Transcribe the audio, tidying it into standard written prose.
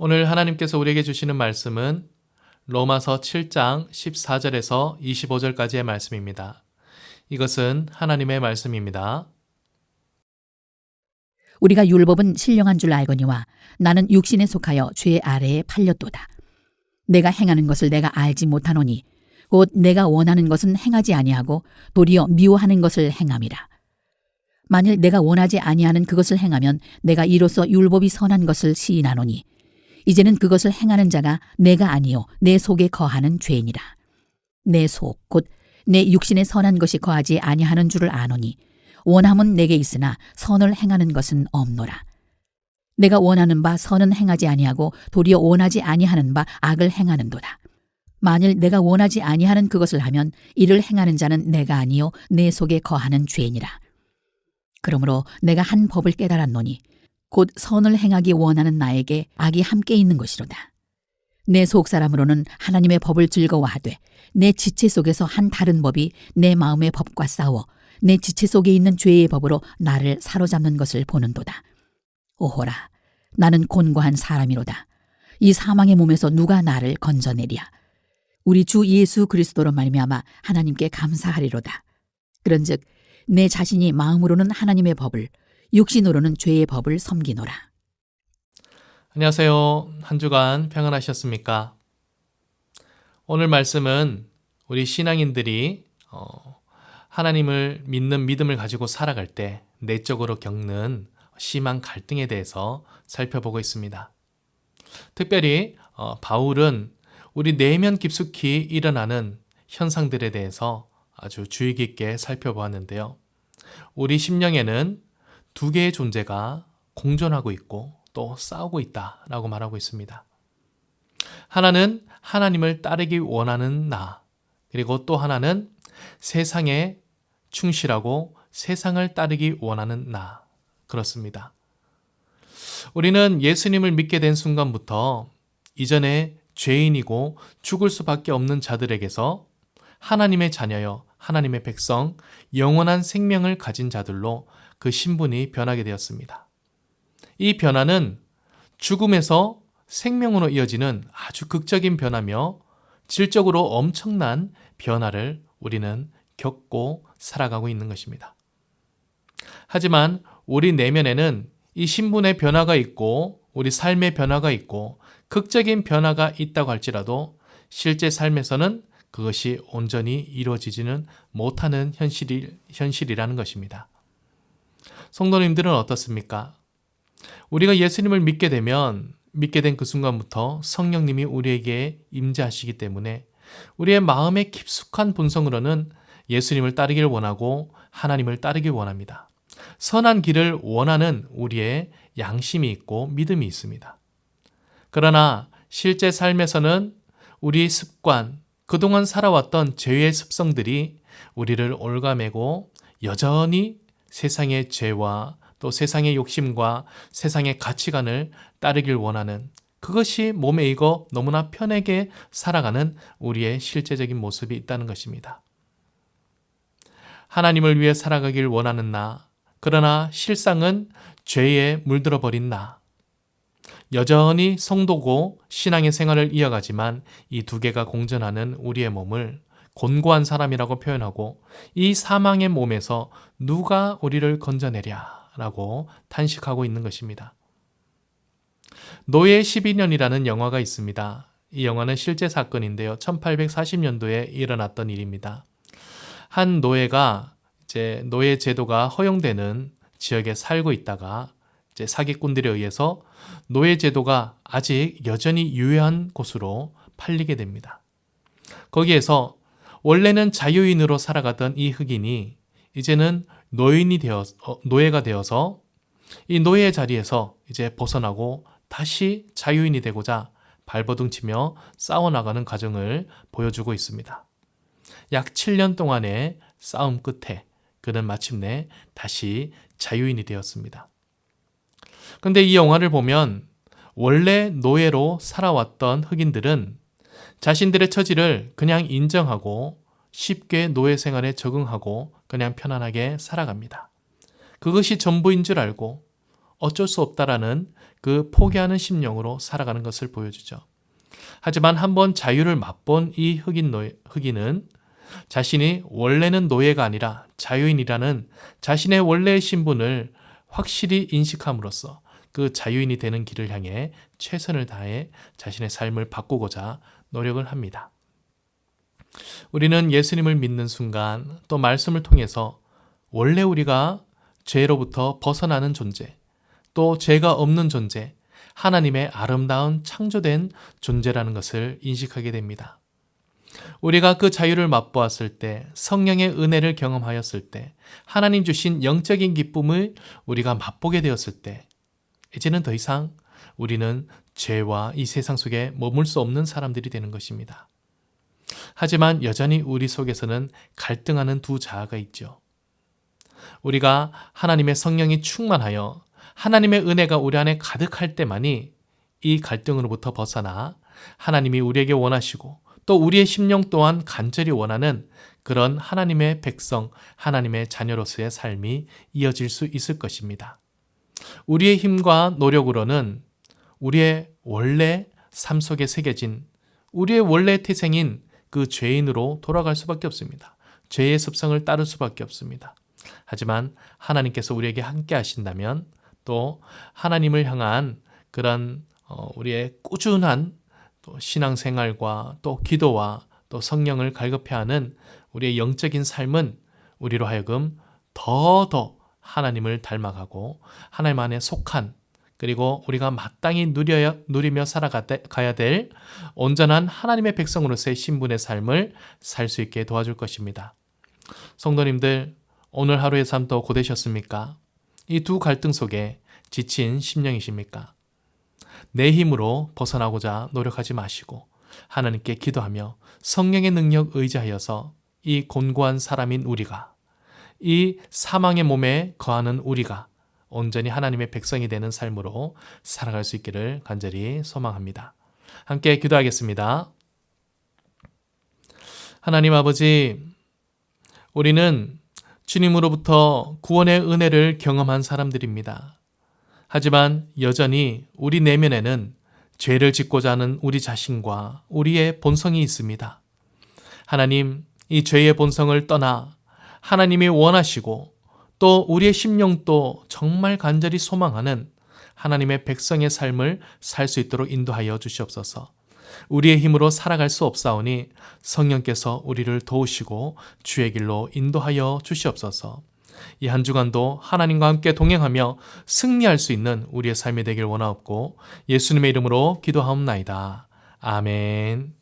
오늘 하나님께서 우리에게 주시는 말씀은 로마서 7장 14절에서 25절까지의 말씀입니다. 이것은 하나님의 말씀입니다. 우리가 율법은 신령한 줄 알거니와 나는 육신에 속하여 죄 아래에 팔렸도다. 내가 행하는 것을 내가 알지 못하노니 곧 내가 원하는 것은 행하지 아니하고 도리어 미워하는 것을 행함이라. 만일 내가 원하지 아니하는 그것을 행하면 내가 이로써 율법이 선한 것을 시인하노니 이제는 그것을 행하는 자가 내가 아니요 내 속에 거하는 죄니라. 내 속 곧 내 육신에 선한 것이 거하지 아니하는 줄을 아노니 원함은 내게 있으나 선을 행하는 것은 없노라. 내가 원하는 바 선은 행하지 아니하고 도리어 원하지 아니하는 바 악을 행하는도다. 만일 내가 원하지 아니하는 그것을 하면 이를 행하는 자는 내가 아니요 내 속에 거하는 죄니라. 그러므로 내가 한 법을 깨달았노니 곧 선을 행하기 원하는 나에게 악이 함께 있는 것이로다. 내 속사람으로는 하나님의 법을 즐거워하되 내 지체 속에서 한 다른 법이 내 마음의 법과 싸워 내 지체 속에 있는 죄의 법으로 나를 사로잡는 것을 보는도다. 오호라, 나는 곤고한 사람이로다. 이 사망의 몸에서 누가 나를 건져내랴. 우리 주 예수 그리스도로 말미암아 하나님께 감사하리로다. 그런즉 내 자신이 마음으로는 하나님의 법을 육신으로는 죄의 법을 섬기노라. 안녕하세요. 한 주간 평안하셨습니까? 오늘 말씀은 우리 신앙인들이 하나님을 믿는 믿음을 가지고 살아갈 때 내적으로 겪는 심한 갈등에 대해서 살펴보고 있습니다. 특별히 바울은 우리 내면 깊숙이 일어나는 현상들에 대해서 아주 주의 깊게 살펴보았는데요. 우리 심령에는 두 개의 존재가 공존하고 있고 또 싸우고 있다라고 말하고 있습니다. 하나는 하나님을 따르기 원하는 나, 그리고 또 하나는 세상에 충실하고 세상을 따르기 원하는 나. 그렇습니다. 우리는 예수님을 믿게 된 순간부터 이전에 죄인이고 죽을 수밖에 없는 자들에게서 하나님의 자녀여, 하나님의 백성, 영원한 생명을 가진 자들로 그 신분이 변하게 되었습니다. 이 변화는 죽음에서 생명으로 이어지는 아주 극적인 변화며 질적으로 엄청난 변화를 우리는 겪고 살아가고 있는 것입니다. 하지만 우리 내면에는 이 신분의 변화가 있고 우리 삶의 변화가 있고 극적인 변화가 있다고 할지라도 실제 삶에서는 그것이 온전히 이루어지지는 못하는 현실이라는 것입니다. 성도님들은 어떻습니까? 우리가 예수님을 믿게 되면 믿게 된 그 순간부터 성령님이 우리에게 임재하시기 때문에 우리의 마음의 깊숙한 본성으로는 예수님을 따르기를 원하고 하나님을 따르길 원합니다. 선한 길을 원하는 우리의 양심이 있고 믿음이 있습니다. 그러나 실제 삶에서는 우리 습관, 그동안 살아왔던 죄의 습성들이 우리를 올가매고 여전히 세상의 죄와 또 세상의 욕심과 세상의 가치관을 따르길 원하는 그것이 몸에 익어 너무나 편하게 살아가는 우리의 실제적인 모습이 있다는 것입니다. 하나님을 위해 살아가길 원하는 나, 그러나 실상은 죄에 물들어 버린 나. 여전히 성도고 신앙의 생활을 이어가지만 이 두 개가 공존하는 우리의 몸을 곤고한 사람이라고 표현하고 이 사망의 몸에서 누가 우리를 건져내랴 라고 탄식하고 있는 것입니다. 노예 12년이라는 영화가 있습니다. 이 영화는 실제 사건인데요. 1840년도에 일어났던 일입니다. 한 노예가 이제 노예 제도가 허용되는 지역에 살고 있다가 이제 사기꾼들에 의해서 노예 제도가 아직 여전히 유효한 곳으로 팔리게 됩니다. 거기에서 원래는 자유인으로 살아가던 이 흑인이 이제는 노예가 되어서 이 노예의 자리에서 이제 벗어나고 다시 자유인이 되고자 발버둥치며 싸워나가는 과정을 보여주고 있습니다. 약 7년 동안의 싸움 끝에 그는 마침내 다시 자유인이 되었습니다. 그런데 이 영화를 보면 원래 노예로 살아왔던 흑인들은 자신들의 처지를 그냥 인정하고 쉽게 노예 생활에 적응하고 그냥 편안하게 살아갑니다. 그것이 전부인 줄 알고 어쩔 수 없다라는 그 포기하는 심령으로 살아가는 것을 보여주죠. 하지만 한번 자유를 맛본 이 흑인은 자신이 원래는 노예가 아니라 자유인이라는 자신의 원래의 신분을 확실히 인식함으로써 그 자유인이 되는 길을 향해 최선을 다해 자신의 삶을 바꾸고자 노력을 합니다. 우리는 예수님을 믿는 순간 또 말씀을 통해서 원래 우리가 죄로부터 벗어나는 존재, 또 죄가 없는 존재, 하나님의 아름다운 창조된 존재라는 것을 인식하게 됩니다. 우리가 그 자유를 맛보았을 때, 성령의 은혜를 경험하였을 때, 하나님 주신 영적인 기쁨을 우리가 맛보게 되었을 때, 이제는 더 이상 우리는 죄와 이 세상 속에 머물 수 없는 사람들이 되는 것입니다. 하지만 여전히 우리 속에서는 갈등하는 두 자아가 있죠. 우리가 하나님의 성령이 충만하여 하나님의 은혜가 우리 안에 가득할 때만이 이 갈등으로부터 벗어나 하나님이 우리에게 원하시고 또 우리의 심령 또한 간절히 원하는 그런 하나님의 백성, 하나님의 자녀로서의 삶이 이어질 수 있을 것입니다. 우리의 힘과 노력으로는 우리의 원래 삶 속에 새겨진 우리의 원래 태생인 그 죄인으로 돌아갈 수밖에 없습니다. 죄의 습성을 따를 수밖에 없습니다. 하지만 하나님께서 우리에게 함께 하신다면 또 하나님을 향한 그런 우리의 꾸준한 또 신앙생활과 또 기도와 또 성령을 갈급해하는 우리의 영적인 삶은 우리로 하여금 더더 하나님을 닮아가고 하나님 안에 속한 그리고 우리가 마땅히 누리며 살아가야 될 온전한 하나님의 백성으로서의 신분의 삶을 살 수 있게 도와줄 것입니다. 성도님들, 오늘 하루의 삶도 고되셨습니까? 이 두 갈등 속에 지친 심령이십니까? 내 힘으로 벗어나고자 노력하지 마시고 하나님께 기도하며 성령의 능력 의지하여서 이 곤고한 사람인 우리가, 이 사망의 몸에 거하는 우리가 온전히 하나님의 백성이 되는 삶으로 살아갈 수 있기를 간절히 소망합니다. 함께 기도하겠습니다. 하나님 아버지, 우리는 주님으로부터 구원의 은혜를 경험한 사람들입니다. 하지만 여전히 우리 내면에는 죄를 짓고자 하는 우리 자신과 우리의 본성이 있습니다. 하나님, 이 죄의 본성을 떠나 하나님이 원하시고 또 우리의 심령도 정말 간절히 소망하는 하나님의 백성의 삶을 살 수 있도록 인도하여 주시옵소서. 우리의 힘으로 살아갈 수 없사오니 성령께서 우리를 도우시고 주의 길로 인도하여 주시옵소서. 이 한 주간도 하나님과 함께 동행하며 승리할 수 있는 우리의 삶이 되길 원하옵고 예수님의 이름으로 기도하옵나이다. 아멘.